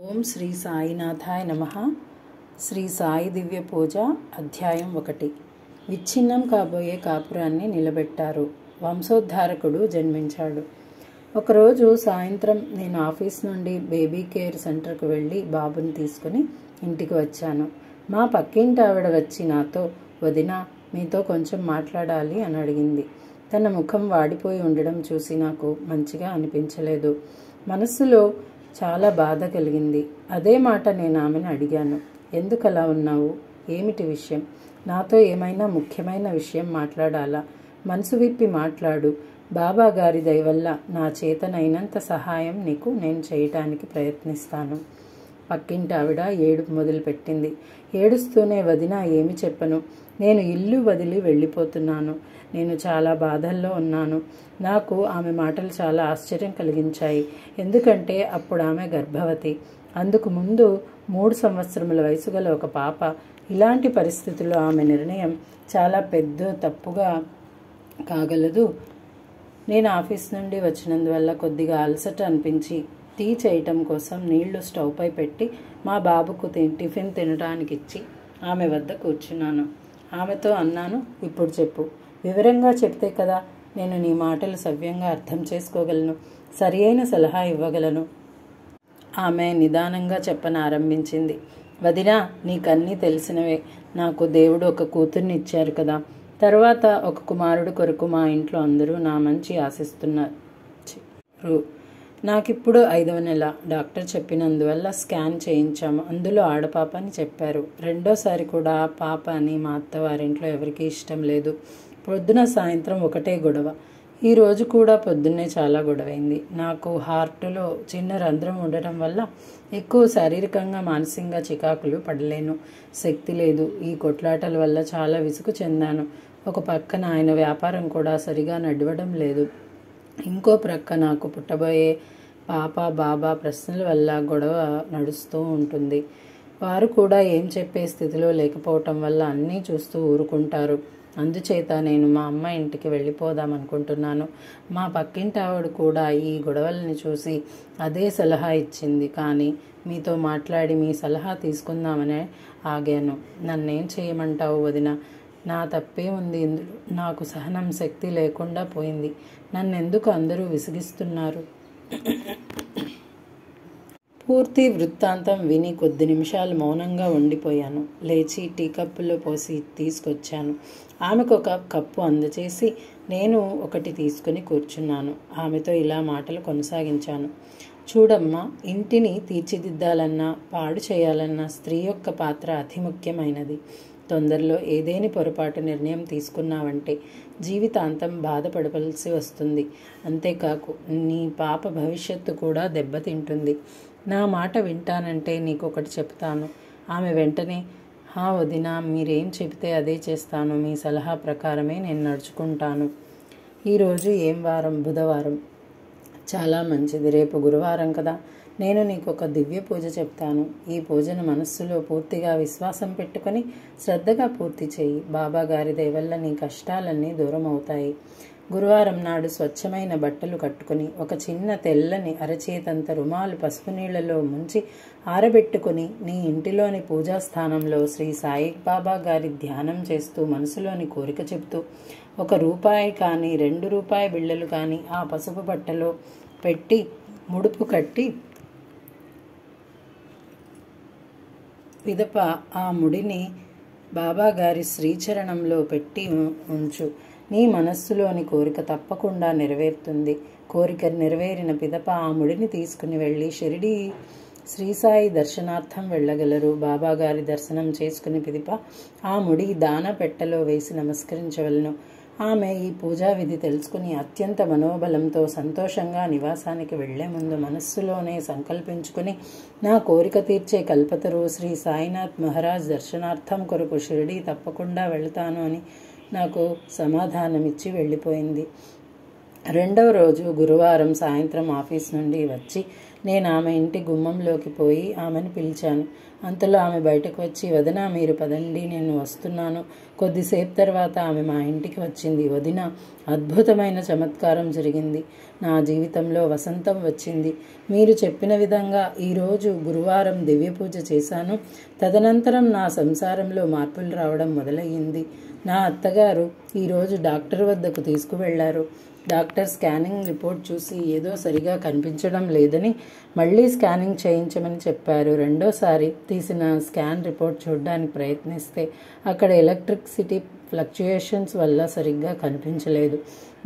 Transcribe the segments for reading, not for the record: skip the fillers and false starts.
ఓం శ్రీ సాయినాథాయ నమః. శ్రీ సాయి దివ్య పూజ అధ్యాయం 1. విచ్ఛిన్నం కాబోయే కాపురాన్ని నిలబెట్టారు. వంశోద్ధారకుడు జన్మించాడు. ఒకరోజు సాయంత్రం నేను ఆఫీస్ నుండి బేబీ కేర్ సెంటర్కు వెళ్ళి బాబుని తీసుకుని ఇంటికి వచ్చాను. మా పక్కింటి ఆవిడ వచ్చి నాతో, వదినా, మీతో కొంచెం మాట్లాడాలి అని అడిగింది. తన ముఖం వాడిపోయి ఉండడం చూసి నాకు మంచిగా అనిపించలేదు. మనస్సులో చాలా బాధ కలిగింది. అదే మాట నేను ఆమెను అడిగాను. ఎందుకు అలా ఉన్నావు? ఏమిటి విషయం? నాతో ఏమైనా ముఖ్యమైన విషయం మాట్లాడాలా? మనసు విప్పి మాట్లాడు. బాబా గారి దయ వల్ల నా చేతనైనంత సహాయం నీకు నేను చేయటానికి ప్రయత్నిస్తాను. పక్కింటి ఆవిడ ఏడుపు మొదలుపెట్టింది. ఏడుస్తూనే, వదినా, ఏమి చెప్పను? నేను ఇల్లు వదిలి వెళ్ళిపోతున్నాను. నేను చాలా బాధల్లో ఉన్నాను. నాకు ఆమె మాటలు చాలా ఆశ్చర్యం కలిగించాయి. ఎందుకంటే అప్పుడు ఆమె గర్భవతి. అందుకు ముందు 3 సంవత్సరముల వయసు గల ఒక పాప. ఇలాంటి పరిస్థితుల్లో ఆమె నిర్ణయం చాలా పెద్ద తప్పుగా కాగలదు. నేను ఆఫీస్ నుండి వచ్చినందువల్ల కొద్దిగా అలసట అనిపించి టీ చేయటం కోసం నీళ్లు స్టవ్ పై పెట్టి మా బాబుకు టిఫిన్ తినడానికి ఇచ్చి ఆమె వద్ద కూర్చున్నాను. ఆమెతో అన్నాను, ఇప్పుడు చెప్పు. వివరంగా చెప్తే కదా నేను నీ మాటలు సవ్యంగా అర్థం చేసుకోగలను, సరి అయిన సలహా ఇవ్వగలను. ఆమె నిదానంగా చెప్పనారంభించింది. వదినా, నీకన్నీ తెలిసినవే. నాకు దేవుడు ఒక కూతుర్ని ఇచ్చారు కదా. తర్వాత ఒక కుమారుడు కొరకు మా ఇంట్లో అందరూ నా మంచి ఆశిస్తున్నారు. నాకిప్పుడు 5వ నెల. డాక్టర్ చెప్పినందువల్ల స్కాన్ చేయించాము. అందులో ఆడపాప అని చెప్పారు. రెండోసారి కూడా పాప అని మా అత్తవారింట్లో ఎవరికీ ఇష్టం లేదు. పొద్దున సాయంత్రం ఒకటే గొడవ. ఈరోజు కూడా పొద్దున్నే చాలా గొడవైంది. నాకు హార్టులో చిన్న రంధ్రం ఉండటం వల్ల ఎక్కువ శారీరకంగా మానసికంగా చికాకులు పడలేను. శక్తి లేదు. ఈ కొట్లాటల వల్ల చాలా విసుగు చెందాను. ఒక పక్కన ఆయన వ్యాపారం కూడా సరిగా నడవడం లేదు. ఇంకో ప్రక్క నాకు పుట్టబోయే పాప బాబా ప్రశ్నల వల్ల గొడవ నడుస్తూ ఉంటుంది. వారు కూడా ఏం చెప్పే స్థితిలో లేకపోవటం వల్ల అన్నీ చూస్తూ ఊరుకుంటారు. అందుచేత నేను మా అమ్మ ఇంటికి వెళ్ళిపోదామనుకుంటున్నాను. మా పక్కింటి ఆవిడ కూడా ఈ గొడవల్ని చూసి అదే సలహా ఇచ్చింది. కానీ మీతో మాట్లాడి మీ సలహా తీసుకుందామనే ఆగాను. నన్నేం చేయమంటావు వదిన? నా తప్పే ఉంది ఇందులో. నాకు సహనం శక్తి లేకుండా పోయింది. నన్నెందుకు అందరూ విసిగిస్తున్నారు? పూర్తి వృత్తాంతం విని కొద్ది నిమిషాలు మౌనంగా ఉండిపోయాను. లేచి టీ కప్పులో పోసి తీసుకొచ్చాను. ఆమెకు ఒక కప్పు అందచేసి నేను ఒకటి తీసుకుని కూర్చున్నాను. ఆమెతో ఇలా మాటలు కొనసాగించాను. చూడమ్మా, ఇంటిని తీర్చిదిద్దాలన్నా పాడు చేయాలన్నా స్త్రీ యొక్క పాత్ర అతి ముఖ్యమైనది. తొందరలో ఏదేని పొరపాటు నిర్ణయం తీసుకున్నావంటే జీవితాంతం బాధపడవలసి వస్తుంది. అంతేకాకు నీ పాప భవిష్యత్తు కూడా దెబ్బతింటుంది. నా మాట వింటానంటే నీకొకటి చెప్తాను. ఆమె వెంటనే, హా వదినా, మీరేం చెబితే అదే చేస్తాను. మీ సలహా ప్రకారమే నేను నడుచుకుంటాను. ఈరోజు ఏం వారం? బుధవారం. చాలా మంచిది. రేపు గురువారం కదా. నేను నీకు ఒక దివ్య పూజ చెప్తాను. ఈ పూజను మనస్సులో పూర్తిగా విశ్వాసం పెట్టుకొని శ్రద్ధగా పూర్తి చేయి. బాబా గారి దయ వల్ల నీ కష్టాలన్నీ దూరం అవుతాయి. గురువారం నాడు స్వచ్ఛమైన బట్టలు కట్టుకుని ఒక చిన్న తెల్లని అరచేతంత రుమాలు పసుపు నీళ్లలో ముంచి ఆరబెట్టుకుని నీ ఇంటిలోని పూజాస్థానంలో శ్రీ సాయిబాబా గారి ధ్యానం చేస్తూ మనసులోని కోరిక చెప్తూ ₹1 కానీ ₹2 బిళ్ళలు కానీ ఆ పసుపు బట్టలో పెట్టి ముడుపు కట్టి పిదప ఆ ముడిని బాబాగారి శ్రీచరణంలో పెట్టి ఉంచు. నీ మనస్సులోని కోరిక తప్పకుండా నెరవేరుతుంది. కోరిక నెరవేరిన పిదప ఆ ముడిని తీసుకుని వెళ్ళి షిరిడి శ్రీసాయి దర్శనార్థం వెళ్ళగలరు. బాబాగారి దర్శనం చేసుకుని పిదప ఆ ముడి దాన పెట్టెలో వేసి నమస్కరించవలను. ఆమె ఈ పూజా విధి తెలుసుకుని అత్యంత మనోబలంతో సంతోషంగా నివాసానికి వెళ్లే ముందు మనస్సులోనే సంకల్పించుకుని, నా కోరిక తీర్చే కల్పతరు శ్రీ సాయినాథ్ మహారాజ్ దర్శనార్థం కొరకు షిరిడి తప్పకుండా వెళతాను అని నాకు సమాధానమిచ్చి వెళ్ళిపోయింది. రెండవ రోజు గురువారం సాయంత్రం ఆఫీస్ నుండి వచ్చి నేను ఆమె ఇంటి గుమ్మంలోకి పోయి ఆమెను పిలిచాను. అంతలో ఆమె బయటకు వచ్చి, వదినా మీరు పదండి, నేను వస్తున్నాను. కొద్దిసేపు తర్వాత ఆమె మా ఇంటికి వచ్చింది. వదిన, అద్భుతమైన చమత్కారం జరిగింది. నా జీవితంలో వసంతం వచ్చింది. మీరు చెప్పిన విధంగా ఈరోజు గురువారం దివ్య పూజ చేశాను. తదనంతరం నా సంసారంలో మార్పులు రావడం మొదలయ్యింది. నా అత్తగారు ఈరోజు డాక్టర్ వద్దకు తీసుకువెళ్లారు. డాక్టర్ స్కానింగ్ రిపోర్ట్ చూసి ఏదో సరిగా కనిపించడం లేదని మళ్ళీ స్కానింగ్ చేయించమని చెప్పారు. రెండోసారి తీసిన స్కాన్ రిపోర్ట్ చూడడానికి ప్రయత్నిస్తే అక్కడ ఎలక్ట్రిసిటీ ఫ్లక్చుయేషన్స్ వల్ల సరిగ్గా కనిపించలేదు.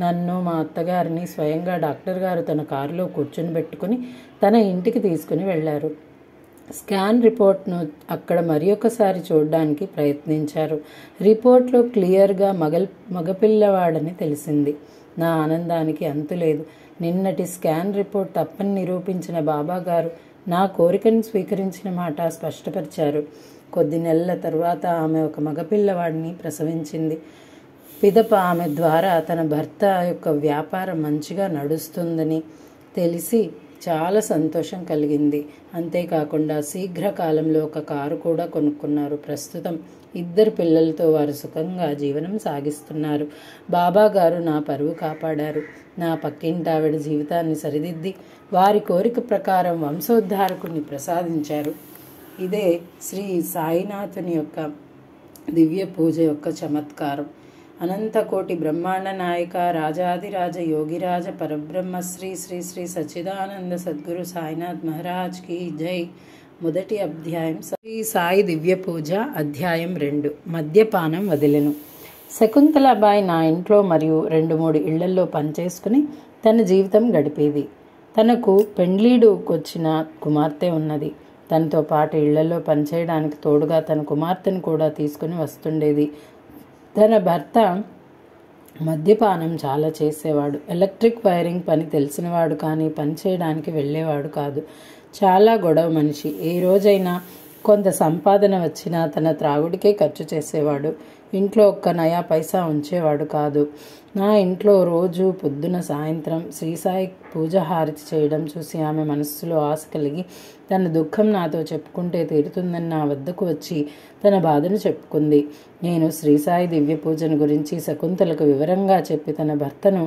నన్ను, మా అత్తగారిని స్వయంగా డాక్టర్ గారు తన కారులో కూర్చుని పెట్టుకుని తన ఇంటికి తీసుకుని వెళ్లారు. స్కాన్ రిపోర్ట్ను అక్కడ మరొకసారి చూడడానికి ప్రయత్నించారు. రిపోర్ట్లో క్లియర్గా మగపిల్లవాడని తెలిసింది. నా ఆనందానికి అంతులేదు. నిన్నటి స్కాన్ రిపోర్ట్ తప్పని నిరూపించిన బాబాగారు నా కోరికను స్వీకరించిన మాట స్పష్టపరిచారు. కొద్ది నెలల తరువాత ఆమె ఒక మగపిల్లవాడిని ప్రసవించింది. పిదప ఆమె ద్వారా తన భర్త యొక్క వ్యాపారం మంచిగా నడుస్తుందని తెలిసి చాలా సంతోషం కలిగింది. అంతేకాకుండా శీఘ్రకాలంలో ఒక కారు కూడా కొనుక్కున్నారు. ప్రస్తుతం 2 పిల్లలతో వారు సుఖంగా జీవనం సాగిస్తున్నారు. బాబా గారు నా పరువు కాపాడారు. నా పక్కింటావిడ జీవితాన్ని సరిదిద్ది వారి కోరిక ప్రకారం వంశోద్ధారకుని ప్రసాదించారు. ఇదే శ్రీ సాయినాథుని యొక్క దివ్య పూజ యొక్క చమత్కారం. అనంతకోటి బ్రహ్మాండ నాయక రాజాదిరాజ యోగిరాజ పరబ్రహ్మ శ్రీ శ్రీ శ్రీ సచ్చిదానంద సద్గురు సాయినాథ్ మహారాజ్ కి జై. మొదటి అధ్యాయం శ్రీ సాయి దివ్య పూజ. అధ్యాయం 2. మద్యపానం వదిలెను. శకుంతలాబాయి నా ఇంట్లో మరియు 2-3 ఇళ్లలో పనిచేసుకుని తన జీవితం గడిపేది. తనకు పెండ్లీడుకొచ్చిన కుమార్తె ఉన్నది. తనతో పాటు ఇళ్లలో పనిచేయడానికి తోడుగా తన కుమార్తెను కూడా తీసుకుని వస్తుండేది. తన భర్త మద్యపానం చాలా చేసేవాడు. ఎలక్ట్రిక్ వైరింగ్ పని తెలిసినవాడు కానీ పని చేయడానికి వెళ్ళేవాడు కాదు. చాలా గొడవ మనిషి. ఏ రోజైనా కొంత సంపాదన వచ్చినా తన త్రాగుడికే ఖర్చు చేసేవాడు. ఇంట్లో ఒక్క నయా పైసా ఉంచేవాడు కాదు. నా ఇంట్లో రోజు పొద్దున సాయంత్రం శ్రీసాయి పూజ హారతి చేయడం చూసి ఆమె మనస్సులో ఆశ కలిగి తన దుఃఖం నాతో చెప్పుకుంటే తీరుతుందని నా వద్దకు వచ్చి తన బాధను చెప్పుకుంది. నేను శ్రీసాయి దివ్య పూజను గురించి శకుంతలకు వివరంగా చెప్పి తన భర్తను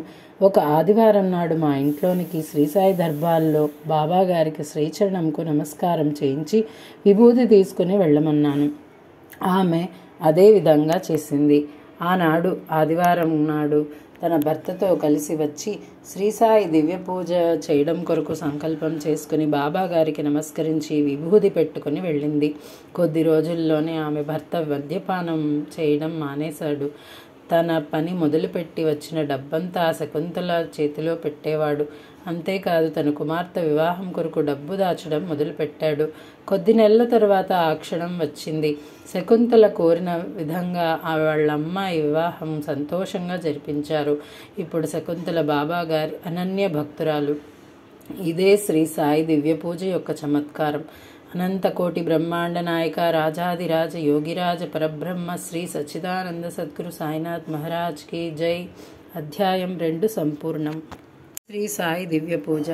ఒక ఆదివారం నాడు మా ఇంట్లోనికి శ్రీసాయి దర్బార్లో బాబాగారికి శ్రీచరణంకు నమస్కారం చేయించి విభూతి తీసుకుని వెళ్ళమన్నాను. ఆమె అదే విధంగా చేసింది. ఆనాడు ఆదివారం నాడు తన భర్తతో కలిసి వచ్చి శ్రీసాయి దివ్య పూజ చేయడం కొరకు సంకల్పం చేసుకుని బాబాగారికి నమస్కరించి విభూది పెట్టుకుని వెళ్ళింది. కొద్ది రోజుల్లోనే ఆమె భర్త మద్యపానం చేయడం మానేశాడు. తన పని మొదలుపెట్టి వచ్చిన డబ్బంతా శకుంతల చేతిలో పెట్టేవాడు. అంతేకాదు తన కుమార్తె వివాహం కొరకు డబ్బు దాచడం మొదలుపెట్టాడు. కొద్ది నెలల తరువాత ఆ క్షణం వచ్చింది. శకుంతల కోరిన విధంగా వాళ్ళ అమ్మాయి వివాహం సంతోషంగా జరిపించారు. ఇప్పుడు శకుంతల బాబాగారి అనన్య భక్తురాలు. ఇదే శ్రీ సాయి దివ్య పూజ యొక్క చమత్కారం. అనంతకోటి బ్రహ్మాండ నాయక రాజాదిరాజ యోగిరాజ పరబ్రహ్మ శ్రీ సచ్చిదానంద సద్గురు సాయినాథ్ మహారాజ్ కి జై. అధ్యాయం 2 సంపూర్ణం. శ్రీ సాయి దివ్య పూజ.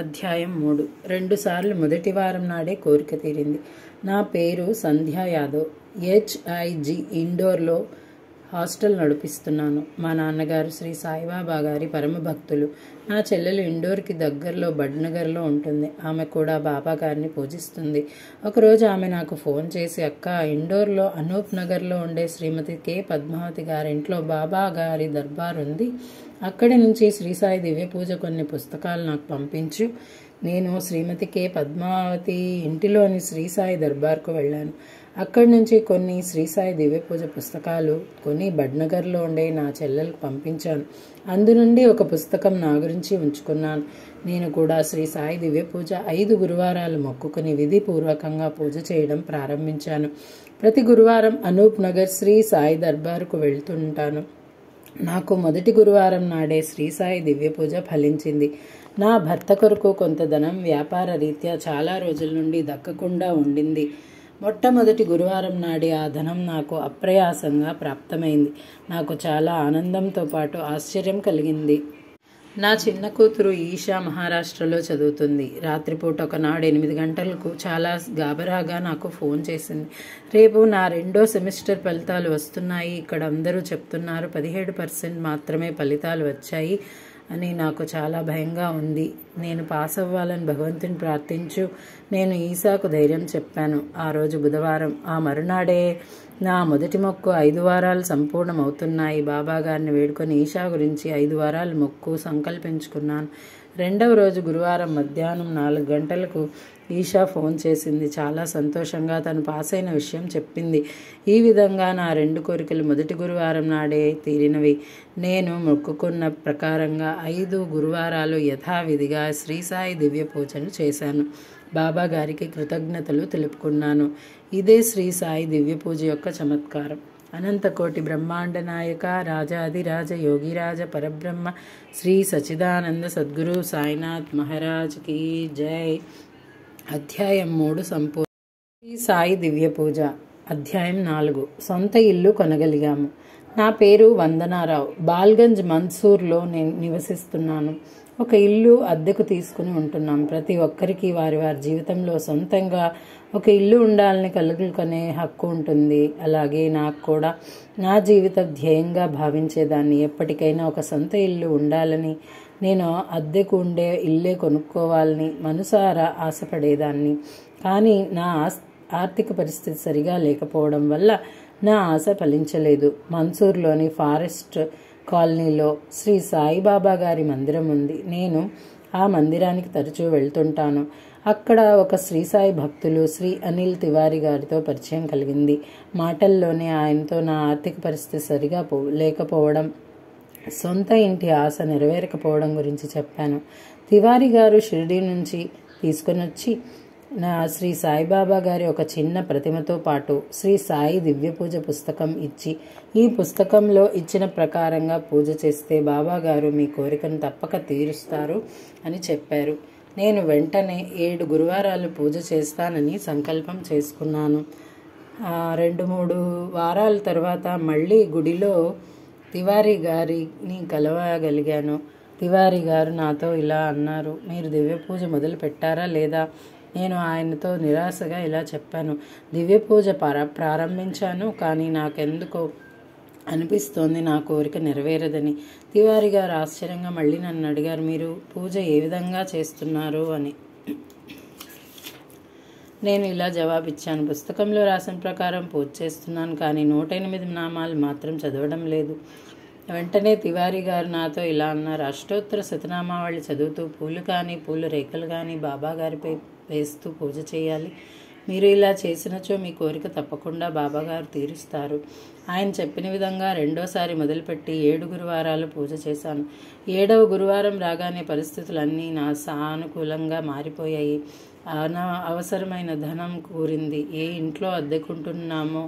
అధ్యాయం 3. 2 సార్లు మొదటి వారం నాడే కోరిక తీరింది. నా పేరు సంధ్యా యాదవ్. HIG ఇండోర్లో హాస్టల్ నడిపిస్తున్నాను. మా నాన్నగారు శ్రీ సాయిబాబా గారి పరమ భక్తులు. నా చెల్లెలు ఇండోర్కి దగ్గరలో బడ్నగర్లో ఉంటుంది. ఆమె కూడా బాబా గారిని పూజిస్తుంది. ఒకరోజు ఆమె నాకు ఫోన్ చేసి, అక్క, ఇండోర్లో అనూప్ నగర్లో ఉండే శ్రీమతి కె పద్మావతి గారింట్లో బాబా గారి దర్బార్ ఉంది. అక్కడి నుంచి శ్రీసాయి దివ్య పూజ కొన్ని పుస్తకాలు నాకు పంపించు. నేను శ్రీమతి కె పద్మావతి ఇంటిలోని శ్రీసాయి దర్బార్కు వెళ్ళాను. అక్కడి నుంచి కొన్ని శ్రీసాయి దివ్య పూజ పుస్తకాలు కొని బడ్నగర్లో ఉండే నా చెల్లెలకు పంపించాను. అందు నుండి ఒక పుస్తకం నా గురించి ఉంచుకున్నాను. నేను కూడా శ్రీ సాయి దివ్య పూజ 5 గురువారాలు మొక్కుకుని విధిపూర్వకంగా పూజ చేయడం ప్రారంభించాను. ప్రతి గురువారం అనూప్ నగర్ శ్రీ సాయి దర్బారుకు వెళ్తుంటాను. నాకు మొదటి గురువారం నాడే శ్రీ సాయి దివ్య పూజ ఫలించింది. నా భర్త కొరకు కొంత ధనం వ్యాపార రీత్యా చాలా రోజుల నుండి దక్కకుండా ఉండింది. మొట్టమొదటి గురువారం నాడే ఆ ధనం నాకు అప్రయాసంగా ప్రాప్తమైంది. నాకు చాలా ఆనందంతో పాటు ఆశ్చర్యం కలిగింది. నా చిన్న కూతురు ఈషా మహారాష్ట్రలో చదువుతుంది. రాత్రిపూట ఒకనాడు 8 గంటలకు చాలా గాబరాగా నాకు ఫోన్ చేసింది. రేపు నా 2వ సెమిస్టర్ ఫలితాలు వస్తున్నాయి. ఇక్కడ అందరూ చెప్తున్నారు 17% మాత్రమే ఫలితాలు వచ్చాయి అని. నాకు చాలా భయంగా ఉంది. నేను పాస్ అవ్వాలని భగవంతుని ప్రార్థించు. నేను ఈసాకు ధైర్యం చెప్పాను. ఆ రోజు బుధవారం. ఆ మరునాడే నా మొదటి మొక్కు 5 వారాలు సంపూర్ణమవుతున్నాయి. బాబాగారిని వేడుకొని ఈషా గురించి 5 వారాలు మొక్కు సంకల్పించుకున్నాను. 2వ రోజు గురువారం మధ్యాహ్నం 4 గంటలకు ఈషా ఫోన్ చేసింది. చాలా సంతోషంగా తను పాస్ అయిన విషయం చెప్పింది. ఈ విధంగా నా 2 కోరికలు మొదటి గురువారం నాడే తీరినవి. నేను మొక్కుకున్న ప్రకారంగా 5 గురువారాలు యథావిధిగా శ్రీ సాయి దివ్య పూజను చేశాను. బాబా గారికి కృతజ్ఞతలు తెలుపుకున్నాను. ఇదే శ్రీ సాయి దివ్య పూజ యొక్క చమత్కారం. అనంతకోటి బ్రహ్మాండ నాయక రాజాదిరాజ యోగిరాజ పరబ్రహ్మ శ్రీ సచిదానంద సద్గురు సాయినాథ్ మహారాజ్ కీ జై. అధ్యాయం 3 సంపూర్ణ. శ్రీ సాయి దివ్య పూజ. అధ్యాయం 4. సొంత ఇల్లు కొనగలిగాము. నా పేరు వందనారావు. బాల్గంజ్ మన్సూర్లో నేను నివసిస్తున్నాను. ఒక ఇల్లు అద్దెకు తీసుకుని ఉంటున్నాం. ప్రతి ఒక్కరికి వారి వారి జీవితంలో సొంతంగా ఒక ఇల్లు ఉండాలని కలుగుకునే హక్కు ఉంటుంది. అలాగే నాకు కూడా నా జీవిత ధ్యేయంగా భావించేదాన్ని. ఎప్పటికైనా ఒక సొంత ఇల్లు ఉండాలని, నేను అద్దెకు ఉండే ఇల్లే కొనుక్కోవాలని మనసారా ఆశపడేదాన్ని. కానీ నా ఆర్థిక పరిస్థితి సరిగా లేకపోవడం వల్ల నా ఆశ ఫలించలేదు. మన్సూర్లోని ఫారెస్ట్ కాలనీలో శ్రీ సాయిబాబా గారి మందిరం ఉంది. నేను ఆ మందిరానికి తరచూ వెళ్తుంటాను. అక్కడ ఒక శ్రీ సాయి భక్తులు శ్రీ అనిల్ తివారీ గారితో పరిచయం కలిగింది. మాటల్లోనే ఆయనతో నా ఆర్థిక పరిస్థితి సరిగా లేకపోవడం, సొంత ఇంటి ఆశ నెరవేరకపోవడం గురించి చెప్పాను. తివారీ గారు షిరిడీ నుంచి తీసుకుని వచ్చి నా శ్రీ సాయిబాబా గారి ఒక చిన్న ప్రతిమతో పాటు శ్రీ సాయి దివ్య పూజ పుస్తకం ఇచ్చి, ఈ పుస్తకంలో ఇచ్చిన ప్రకారంగా పూజ చేస్తే బాబా గారు మీ కోరికను తప్పక తీరుస్తారు అని చెప్పారు. నేను వెంటనే 7 గురువారాలు పూజ చేస్తానని సంకల్పం చేసుకున్నాను. 2-3 వారాల తర్వాత మళ్ళీ గుడిలో తివారీ గారిని కలవగలిగాను. తివారీ గారు నాతో ఇలా అన్నారు, మీరు దివ్య పూజ మొదలు పెట్టారా లేదా? నేను ఆయనతో నిరాశగా ఇలా చెప్పాను, దివ్య పూజ ప్రారంభించాను, కానీ నాకెందుకో అనిపిస్తోంది నా కోరిక నెరవేరదని. తివారీ గారు ఆశ్చర్యంగా మళ్ళీ నన్ను అడిగారు, మీరు పూజ ఏ విధంగా చేస్తున్నారు అని. నేను ఇలా జవాబిచ్చాను, పుస్తకంలో రాసిన ప్రకారం పూజ చేస్తున్నాను, కానీ 108 నామాలు మాత్రం చదవడం లేదు. వెంటనే తివారీ గారు నాతో ఇలా అన్నారు, అష్టోత్తర శతనామావళి చదువుతూ పూలు కానీ పూల రేఖలు కానీ బాబా గారిపై వేస్తూ పూజ చేయాలి. మీరు ఇలా చేసినచో మీ కోరిక తప్పకుండా బాబాగారు తీరుస్తారు. ఆయన చెప్పిన విధంగా 2వసారి మొదలుపెట్టి 7 గురువారాలు పూజ చేశాను. 7వ గురువారం రాగానే పరిస్థితులన్నీ నా సానుకూలంగా మారిపోయాయి. అవసరమైన ధనం కూరింది. ఏ ఇంట్లో అద్దెకుంటున్నామో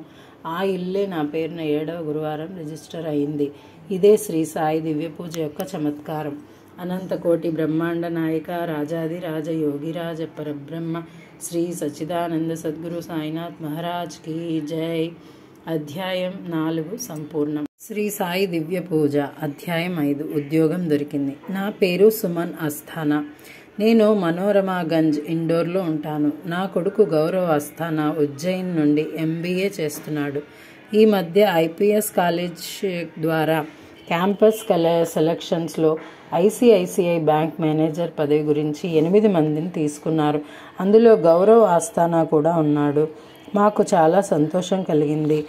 ఆ ఇల్లే నా పేరున 7వ గురువారం రిజిస్టర్ అయింది. ఇదే శ్రీ సాయి దివ్య పూజ యొక్క చమత్కారం. అనంతకోటి బ్రహ్మాండ నాయక రాజాదిరాజ యోగిరాజ పరబ్రహ్మ శ్రీ సచిదానంద సద్గురు సాయినాథ్ మహారాజ్ కీ జై. అధ్యాయం 4 సంపూర్ణం. శ్రీ సాయి దివ్య పూజ. అధ్యాయం 5. ఉద్యోగం దొరికింది. నా పేరు సుమన్ అస్థానా. నేను మనోరమాగంజ్ ఇండోర్లో ఉంటాను. నా కొడుకు గౌరవ్ అస్థానా ఉజ్జయిన్ నుండి MBA చేస్తున్నాడు. ఈ మధ్య IPS కాలేజ్ ద్వారా క్యాంపస్ సెలక్షన్స్లో ICICI బ్యాంక్ మేనేజర్ పదవి గురించి 8 మందిని తీసుకున్నారు. అందులో గౌరవ్ ఆస్థానా కూడా ఉన్నాడు. మాకు చాలా సంతోషం కలిగింది.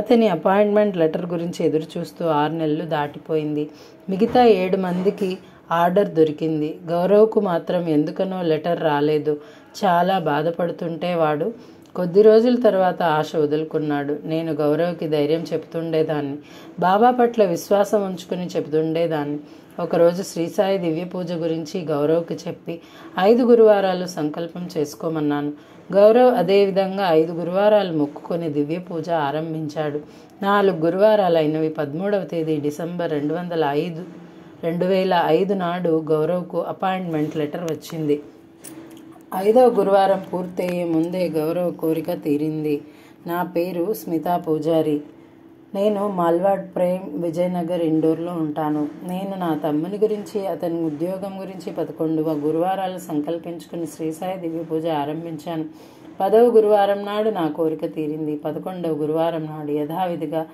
అతని అపాయింట్మెంట్ లెటర్ గురించి ఎదురు చూస్తూ 6 నెలలు దాటిపోయింది. మిగతా 7 మందికి ఆర్డర్ దొరికింది. గౌరవ్కు మాత్రం ఎందుకనో లెటర్ రాలేదు. చాలా బాధపడుతుంటే వాడు కొద్ది రోజుల తర్వాత ఆశ వదులుకున్నాడు. నేను గౌరవ్కి ధైర్యం చెబుతుండేదాన్ని, బాబా పట్ల విశ్వాసం ఉంచుకుని చెబుతుండేదాన్ని. ఒకరోజు శ్రీసాయి దివ్య పూజ గురించి గౌరవ్కి చెప్పి 5 గురువారాలు సంకల్పం చేసుకోమన్నాను. గౌరవ్ అదేవిధంగా 5 గురువారాలు మొక్కుకొని దివ్య పూజ ఆరంభించాడు. 4 గురువారాలు అయినవి. 13వ తేదీ డిసెంబర్ 2005 నాడు గౌరవ్కు అపాయింట్మెంట్ లెటర్ వచ్చింది. 5వ గురువారం పూర్తయ్యే ముందే గౌరవ్ కోరిక తీరింది. నా పేరు స్మితా పూజారి. నేను మాల్వాడ్ ప్రేమ్ విజయనగర్ ఇండోర్లో ఉంటాను. నేను నా తమ్ముని గురించి, అతని ఉద్యోగం గురించి 11వ గురువారాలు సంకల్పించుకుని శ్రీ సాయి దివ్య పూజ ఆరంభించాను. 10వ గురువారం నాడు నా కోరిక తీరింది. 11వ గురువారం నాడు యథావిధిగా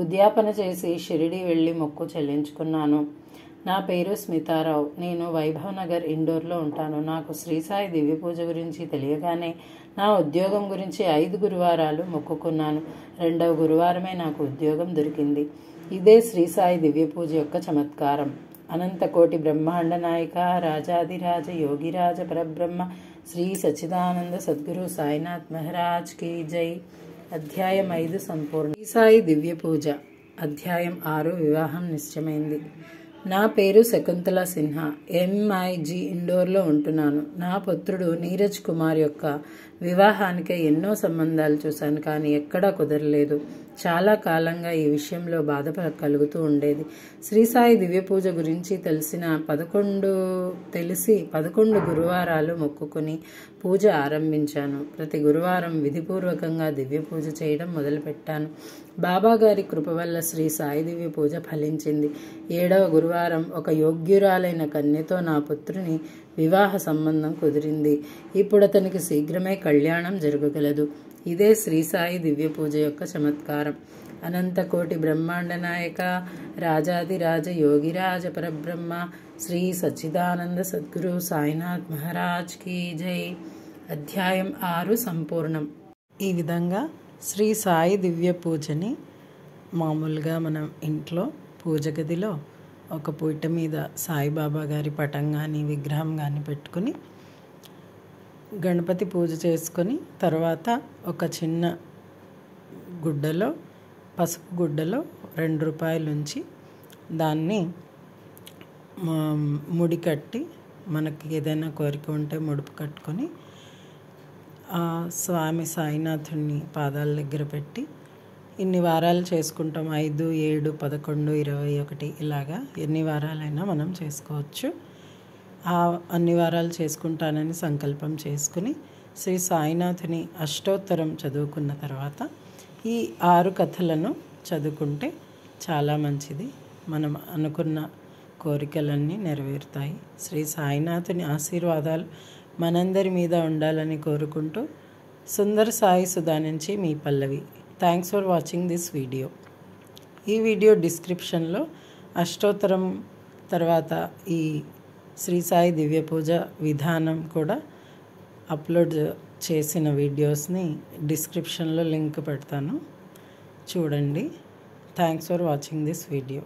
ఉద్యాపన చేసి షిరిడి వెళ్ళి మొక్కు చెల్లించుకున్నాను. నా పేరు స్మితారావు. నేను వైభవ్ నగర్ ఇండోర్లో ఉంటాను. నాకు శ్రీ సాయి దివ్య పూజ గురించి తెలియగానే నా ఉద్యోగం గురించి 5 గురువారాలు మొక్కుకున్నాను. 2వ గురువారమే నాకు ఉద్యోగం దొరికింది. ఇదే శ్రీ సాయి దివ్య పూజ యొక్క చమత్కారం. అనంతకోటి బ్రహ్మాండ నాయక రాజాదిరాజ యోగిరాజ పరబ్రహ్మ శ్రీ సచ్చిదానంద సద్గురు సాయినాథ్ మహారాజ్ కీ జై. అధ్యాయం 5 సంపూర్ణ. శ్రీ సాయి దివ్య పూజ. అధ్యాయం 6 వివాహం నిశ్చయమైంది. నా పేరు శకుంతల సిన్హా. MIG ఇండోర్లో ఉంటున్నాను. నా పుత్రుడు నీరజ్ కుమార్ యొక్క వివాహానికే ఎన్నో సంబంధాలు చూశాను, కానీ ఎక్కడా కుదరలేదు. చాలా కాలంగా ఈ విషయంలో బాధ కలుగుతూ ఉండేది. శ్రీ సాయి దివ్య పూజ గురించి తెలిసి 11 గురువారాలు మొక్కుకుని పూజ ఆరంభించాను. ప్రతి గురువారం విధిపూర్వకంగా దివ్య పూజ చేయడం మొదలుపెట్టాను. బాబాగారి కృప వల్ల శ్రీ సాయి దివ్య పూజ ఫలించింది. 7వ గురువారం ఒక యోగ్యురాలైన కన్యతో నా పుత్రుని వివాహ సంబంధం కుదిరింది. ఇప్పుడు అతనికి శీఘ్రమే కళ్యాణం జరగగలదు. ఇదే శ్రీ సాయి దివ్య పూజ యొక్క చమత్కారం. అనంతకోటి బ్రహ్మాండ నాయక రాజాదిరాజ యోగిరాజ పరబ్రహ్మ శ్రీ సచ్చిదానంద సద్గురు సాయినాథ్ మహారాజ్ కీ జై. అధ్యాయం 6 సంపూర్ణం. ఈ విధంగా శ్రీ సాయి దివ్య పూజని మామూలుగా మనం ఇంట్లో పూజ గదిలో ఒక పీట మీద సాయిబాబా గారి పటం కానీ విగ్రహం కానీ పెట్టుకుని గణపతి పూజ చేసుకొని తర్వాత ఒక చిన్న గుడ్డలో, పసుపు గుడ్డలో 2 రూపాయలు ఉంచి దాన్ని ముడి కట్టి, మనకి ఏదైనా కోరిక ఉంటే ముడుపు కట్టుకొని స్వామి సాయినాథుని పాదాల దగ్గర పెట్టి ఇన్ని వారాలు చేసుకుంటాం. 5, 7, 11, 21 ఇలాగా ఎన్ని వారాలైనా మనం చేసుకోవచ్చు. అన్ని వారాలు చేసుకుంటానని సంకల్పం చేసుకుని శ్రీ సాయినాథుని అష్టోత్తరం చదువుకున్న తర్వాత ఈ 6 కథలను చదువుకుంటే చాలా మంచిది. మనం అనుకున్న కోరికలన్నీ నెరవేరుతాయి. శ్రీ సాయినాథుని ఆశీర్వాదాలు మనందరి మీద ఉండాలని కోరుకుంటూ సుందర సాయి సుధా నుంచి మీ Pallavi. Thanks for watching this video. ఈ వీడియో డిస్క్రిప్షన్లో అష్టోత్తరం తర్వాత ఈ శ్రీ సాయి దివ్య పూజ విధానం కూడా అప్లోడ్ చేసిన వీడియోస్ని డిస్క్రిప్షన్లో లింక్ పెడతాను, చూడండి. Thanks for watching this video.